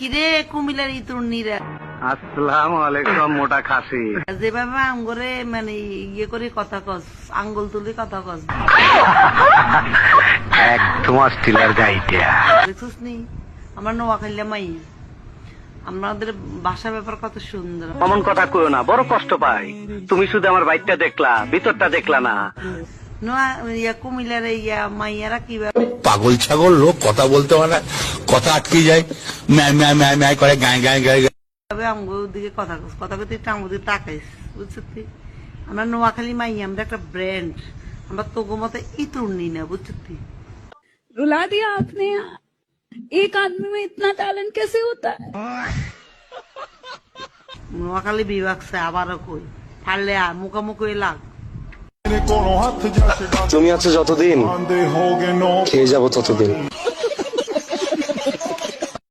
কিরে কুমিল্লার ইতুর্নিরা আসসালামু আলাইকুম মোটা খাসি। যেভাবে আঙ্গরে মানে ইয়ে করে কথা কস, আঙ্গুল তুলে কথা কস, একদম অস্ট্রেলিয়ার গাইটা। দেখছিস নি আমার নোয়াখালীলা মাই, আমাদের ভাষা ব্যাপার কত সুন্দর। অমন কথা কইও না, বড় কষ্ট পাই। তুমি শুধু আমার বাইকটা দেখলা, ভিতরটা দেখলা না। নোয়া ইয়া কুমিল্লার ইয়া মাইয়ারা কিভাবে পাগল ছাগল লোক, কথা বলতে পারে না, কথা আটকে যায়, ম্যায় ম্যায় ম্যায় ম্যায় করে গায়ে গায়ে গায়ে আমগো দিকে কথা কস, কথা কইতে একটু আমগো দিকে তাকাইস, বুঝছিস তুই? আমরা নোয়াখালী মাইয়া, আমরা একটা ব্র্যান্ড, আমরা তোগো মতো ইতুর্নি না, বুঝছিস তুই? रुला दिया आपने। एक आदमी में इतना टैलेंट कैसे होता है? নোয়াখালী বিভাগ সে আবারও কই পারলে মুখোমুখি লাগ। তুমি আছো যতদিন খেয়ে যাবো ততদিন।